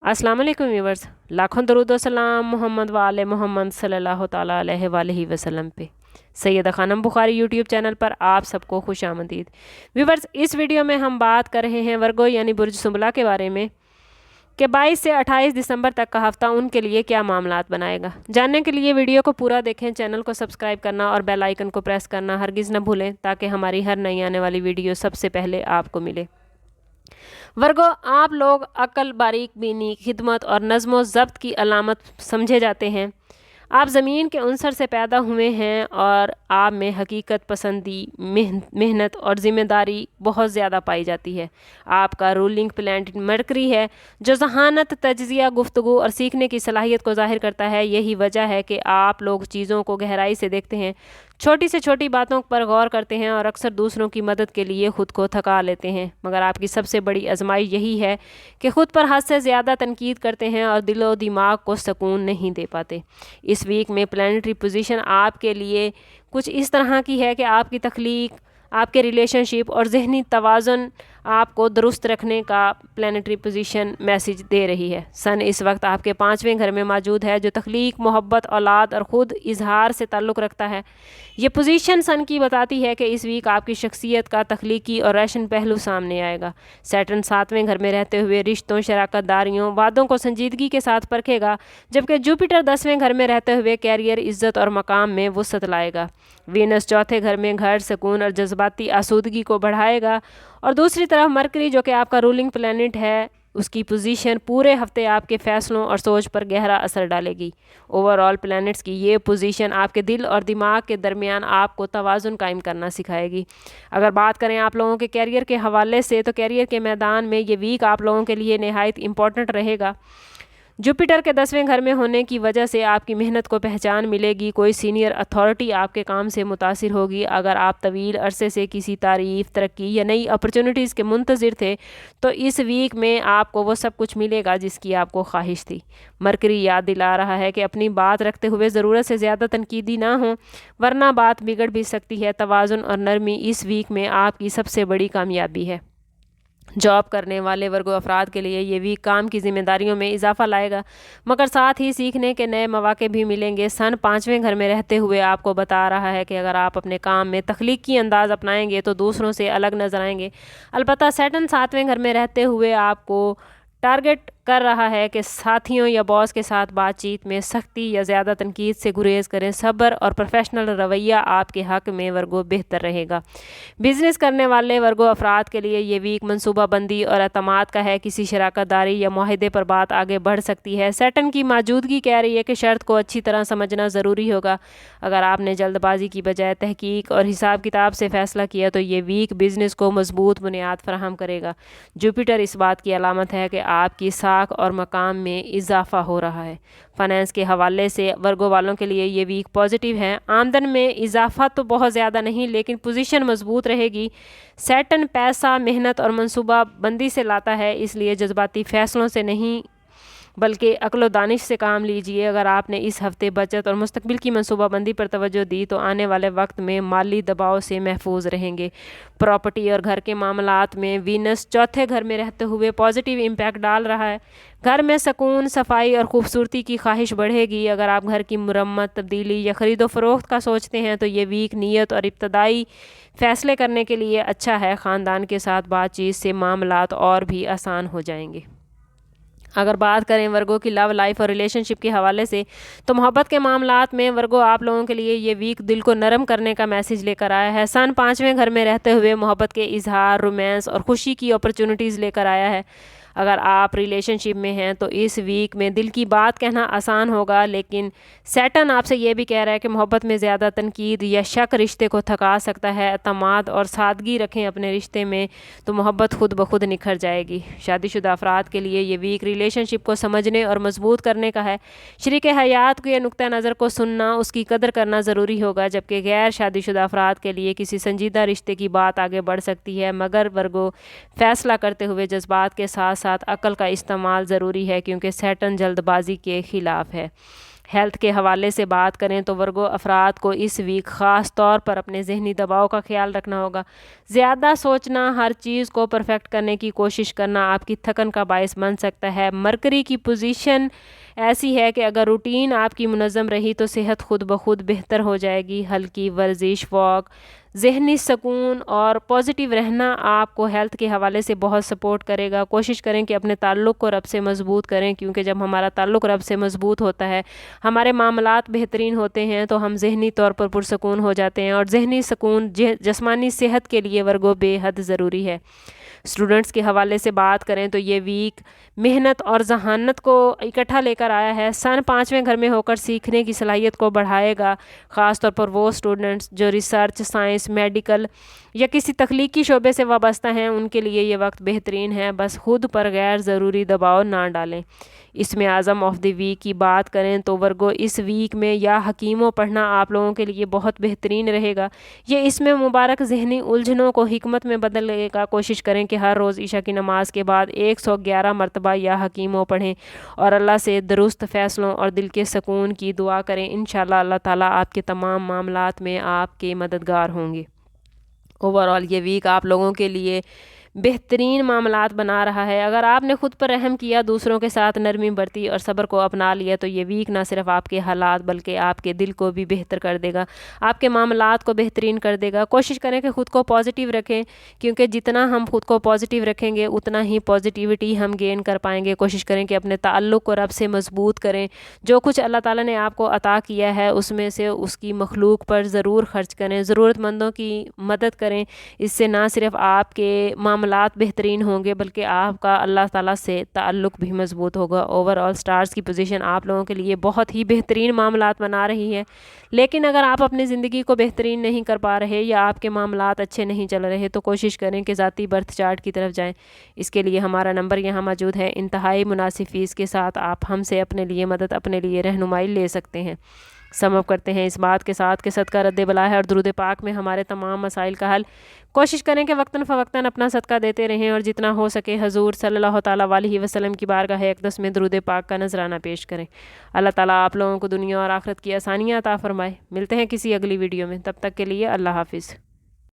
अस्सलाम वालेकुम व्यूवर्स, लाखों दरूद व सलाम मोहम्मद वाले मोहम्मद सल्लल्लाहु ताला अलैहि वसल्लम पे। सैयदा खानम बुखारी यूट्यूब चैनल पर आप सबको खुश आमदीद। व्यूवर्स, इस वीडियो में हम बात कर रहे हैं वर्गो यानी बुर्ज सुंबला के बारे में कि 22 से 28 दिसंबर तक का हफ्ता उनके लिए क्या मामलात बनाएगा। जानने के लिए वीडियो को पूरा देखें, चैनल को सब्सक्राइब करना और बेल आइकन को प्रेस करना हरगिज़ न भूलें ताकि हमारी हर नई आने वाली वीडियो सबसे पहले आपको मिले। वर्गो, आप लोग अक्ल, बारीक बीनी, खिदमत और नज़्म ज़ब्त की अलामत समझे जाते हैं। आप ज़मीन के उनसर से पैदा हुए हैं और आप में हकीकत पसंदी, मेहनत और ज़िम्मेदारी बहुत ज़्यादा पाई जाती है। आपका रूलिंग प्लैनेट मरकरी है जो ज़हानत, तज्ज़िया, गुफ्तगू और सीखने की सलाहियत को ज़ाहिर करता है। यही वजह है कि आप लोग चीज़ों को गहराई से देखते हैं, छोटी से छोटी बातों पर गौर करते हैं और अक्सर दूसरों की मदद के लिए ख़ुद को थका लेते हैं। मगर आपकी सबसे बड़ी आजमाइश यही है कि ख़ुद पर हद से ज़्यादा तनकीद करते हैं और दिलो दिमाग को सुकून नहीं दे पाते। इस वीक में प्लानिटरी पोजीशन आपके लिए कुछ इस तरह की है कि आपकी तख्लीक, आपके रिलेशनशिप और जहनी तवाज़ुन आपको दुरुस्त रखने का प्लानिटरी पोजीशन मैसेज दे रही है। सन इस वक्त आपके 5वें घर में मौजूद है जो तख्लीक, मोहब्बत, औलाद और ख़ुद इजहार से ताल्लुक़ रखता है। ये पोजीशन सन की बताती है कि इस वीक आपकी शख्सियत का तख्लीकी और रोशन पहलू सामने आएगा। सैटर्न 7वें घर में रहते हुए रिश्तों, शराकत दारियों, वादों को संजीदगी के साथ परखेगा, जबकि जुपिटर 10वें घर में रहते हुए कैरियर, इज़्ज़त और मकाम में वुसअत लाएगा। वीनस 4थे घर में घर, सुकून और जज्बाती आसूदगी को बढ़ाएगा और दूसरी तरफ मरकरी जो कि आपका रूलिंग प्लैनेट है, उसकी पोजीशन पूरे हफ्ते आपके फ़ैसलों और सोच पर गहरा असर डालेगी। ओवरऑल प्लैनेट्स की ये पोजीशन आपके दिल और दिमाग के दरमियान आपको तवाज़ुन कायम करना सिखाएगी। अगर बात करें आप लोगों के कैरियर के हवाले से, तो कैरियर के मैदान में ये वीक आप लोगों के लिए नहायत इम्पॉर्टेंट रहेगा। जुपिटर के 10वें घर में होने की वजह से आपकी मेहनत को पहचान मिलेगी। कोई सीनियर अथॉरिटी आपके काम से मुतासिर होगी। अगर आप तवील अरसे से किसी तारीफ़, तरक्की या नई अपॉर्चुनिटीज़ के मुंतज़िर थे तो इस वीक में आपको वो सब कुछ मिलेगा जिसकी आपको ख्वाहिश थी। मरकरी याद दिला रहा है कि अपनी बात रखते हुए ज़रूरत से ज़्यादा तनकीदी ना हो, वरना बात बिगड़ भी सकती है। तवाज़ुन और नरमी इस वीक में आपकी सबसे बड़ी कामयाबी है। जॉब करने वाले वर्गो अफराद के लिए ये वीक काम की जिम्मेदारियों में इजाफा लाएगा, मगर साथ ही सीखने के नए मौके भी मिलेंगे। सन 5वें घर में रहते हुए आपको बता रहा है कि अगर आप अपने काम में तख्लीकी अंदाज अपनाएंगे तो दूसरों से अलग नजर आएंगे। अलबत्ता सैटर्न 7वें घर में रहते हुए आपको टारगेट कर रहा है कि साथियों या बॉस के साथ बातचीत में सख्ती या ज़्यादा तनकीद से गुरेज करें। सब्र और प्रोफेशनल रवैया आपके हक़ में वर्गो बेहतर रहेगा। बिज़नेस करने वाले वर्गो अफराद के लिए ये वीक मनसूबाबंदी और एतमाद का है। किसी शराकत दारी या मुआहदे पर बात आगे बढ़ सकती है। सैटर्न की मौजूदगी कह रही है कि शर्त को अच्छी तरह समझना ज़रूरी होगा। अगर आपने जल्दबाजी की बजाय तहकीक और हिसाब किताब से फ़ैसला किया तो ये वीक बिज़नेस को मजबूत बुनियाद फराहम करेगा। जुपिटर इस बात की अलामत है कि आपकी और मकाम में इजाफा हो रहा है। फाइनेंस के हवाले से वर्गो वालों के लिए ये वीक पॉजिटिव है। आमदन में इजाफा तो बहुत ज़्यादा नहीं, लेकिन पोजीशन मजबूत रहेगी। सैटर्न पैसा, मेहनत और मंसूबा बंदी से लाता है, इसलिए जज्बाती फ़ैसलों से नहीं बल्कि अक्ल दानिश से काम लीजिए। अगर आपने इस हफ्ते बचत और मुस्तकबिल की मनसूबाबंदी पर तवज्जो दी तो आने वाले वक्त में माली दबाव से महफूज रहेंगे। प्रॉपर्टी और घर के मामलात में वीनस 4थे घर में रहते हुए पॉजिटिव इम्पैक्ट डाल रहा है। घर में सुकून, सफाई और खूबसूरती की ख्वाहिश बढ़ेगी। अगर आप घर की मुरम्मत, तब्दीली या ख़रीदो फ़रोख्त का सोचते हैं तो ये वीक नीयत और इब्तदाई फ़ैसले करने के लिए अच्छा है। ख़ानदान के साथ बातचीत से मामलात और भी आसान हो जाएंगे। अगर बात करें वर्गो की लव लाइफ और रिलेशनशिप के हवाले से, तो मोहब्बत के मामलात में वर्गो आप लोगों के लिए ये वीक दिल को नरम करने का मैसेज लेकर आया है। सन 5वें घर में रहते हुए मोहब्बत के इजहार, रोमांस और खुशी की अपॉर्चुनिटीज़ लेकर आया है। अगर आप रिलेशनशिप में हैं तो इस वीक में दिल की बात कहना आसान होगा, लेकिन सैटर्न आपसे ये भी कह रहा है कि मोहब्बत में ज़्यादा तनकीद या शक रिश्ते को थका सकता है। एतमाद और सादगी रखें अपने रिश्ते में तो मोहब्बत खुद ब खुद निखर जाएगी। शादीशुदा अफराद के लिए ये वीक रिलेशनशिप को समझने और मजबूत करने का है। शरीक हयात के नुक्ता नज़र को सुनना, उसकी कदर करना ज़रूरी होगा, जबकि गैर शादीशुदा अफराद के लिए किसी संजीदा रिश्ते की बात आगे बढ़ सकती है। मगर वर्गो फ़ैसला करते हुए जज्बात के साथ साथ अक्ल का इस्तेमाल ज़रूरी है, क्योंकि सैटर्न जल्दबाजी के ख़िलाफ़ है। ہیلتھ کے حوالے سے بات کریں تو ورگو افراد کو اس ویک خاص طور پر اپنے ذہنی دباؤ کا خیال رکھنا ہوگا۔ زیادہ سوچنا، ہر چیز کو پرفیکٹ کرنے کی کوشش کرنا آپ کی تھکن کا باعث بن سکتا ہے۔ مرکری کی پوزیشن ایسی ہے کہ اگر روٹین آپ کی منظم رہی تو صحت خود بخود بہتر ہو جائے گی۔ ہلکی ورزش، واک، ذہنی سکون اور پازیٹیو رہنا آپ کو ہیلتھ کے حوالے سے بہت سپورٹ کرے گا۔ کوشش کریں کہ اپنے تعلق کو رب سے مضبوط کریں، کیونکہ جب ہمارا تعلق رب سے مضبوط ہوتا ہے، ہمارے معاملات بہترین ہوتے ہیں تو ہم ذہنی طور پر پرسکون ہو جاتے ہیں، اور ذہنی سکون جسمانی صحت کے لیے ورگو بے حد ضروری ہے۔ اسٹوڈنٹس کے حوالے سے بات کریں تو یہ ویک محنت اور ذہانت کو اکٹھا لے کر آیا ہے۔ سن 5ویں گھر میں ہو کر سیکھنے کی صلاحیت کو بڑھائے گا، خاص طور پر وہ اسٹوڈنٹس جو ریسرچ، سائنس، میڈیکل یا کسی تخلیقی شعبے سے وابستہ ہیں، ان کے لیے یہ وقت بہترین ہے۔ بس خود پر غیر ضروری دباؤ نہ ڈالیں۔ اسم اعظم آف دی ویک کی بات کریں تو ورگو اس ویک میں یا حکیموں پڑھنا آپ لوگوں کے لیے بہت بہترین رہے گا۔ یہ اس میں مبارک ذہنی الجھنوں کو حکمت میں بدلنے کا کوشش کریں کہ ہر روز عشاء کی نماز کے بعد 111 مرتبہ یا حکیموں پڑھیں اور اللہ سے درست فیصلوں اور دل کے سکون کی دعا کریں۔ انشاءاللہ اللہ تعالیٰ آپ کے تمام معاملات میں آپ کے مددگار ہوں گے۔ اوورآل یہ ویک آپ لوگوں کے لیے بہترین معاملات بنا رہا ہے۔ اگر آپ نے خود پر رحم کیا، دوسروں کے ساتھ نرمی برتی اور صبر کو اپنا لیا تو یہ ویک نہ صرف آپ کے حالات بلکہ آپ کے دل کو بھی بہتر کر دے گا، آپ کے معاملات کو بہترین کر دے گا۔ کوشش کریں کہ خود کو پازیٹیو رکھیں، کیونکہ جتنا ہم خود کو پازیٹیو رکھیں گے اتنا ہی پازیٹیوٹی ہم گین کر پائیں گے۔ کوشش کریں کہ اپنے تعلق کو رب سے مضبوط کریں۔ جو کچھ اللہ تعالیٰ نے آپ کو عطا کیا ہے اس میں سے اس کی مخلوق پر ضرور خرچ کریں، ضرورت مندوں کی مدد کریں۔ اس سے نہ صرف آپ کے معاملات بہترین ہوں گے بلکہ آپ کا اللہ تعالیٰ سے تعلق بھی مضبوط ہوگا۔ اوورآل سٹارز کی پوزیشن آپ لوگوں کے لیے بہت ہی بہترین معاملات بنا رہی ہے، لیکن اگر آپ اپنی زندگی کو بہترین نہیں کر پا رہے یا آپ کے معاملات اچھے نہیں چل رہے تو کوشش کریں کہ ذاتی برتھ چارٹ کی طرف جائیں۔ اس کے لیے ہمارا نمبر یہاں موجود ہے، انتہائی مناسب فیس کے ساتھ آپ ہم سے اپنے لیے مدد، اپنے لیے رہنمائی لے سکتے ہیں۔ سم اپ کرتے ہیں اس بات کے ساتھ کہ صدقہ رد بلا ہے اور درود پاک میں ہمارے تمام مسائل کا حل۔ کوشش کریں کہ وقتاً فوقتاً اپنا صدقہ دیتے رہیں اور جتنا ہو سکے حضور صلی اللہ تعالیٰ علیہ وسلم کی بارگاہ اقدس میں درود پاک کا نذرانہ پیش کریں۔ اللہ تعالیٰ آپ لوگوں کو دنیا اور آخرت کی آسانیاں عطا فرمائے۔ ملتے ہیں کسی اگلی ویڈیو میں، تب تک کے لیے اللہ حافظ۔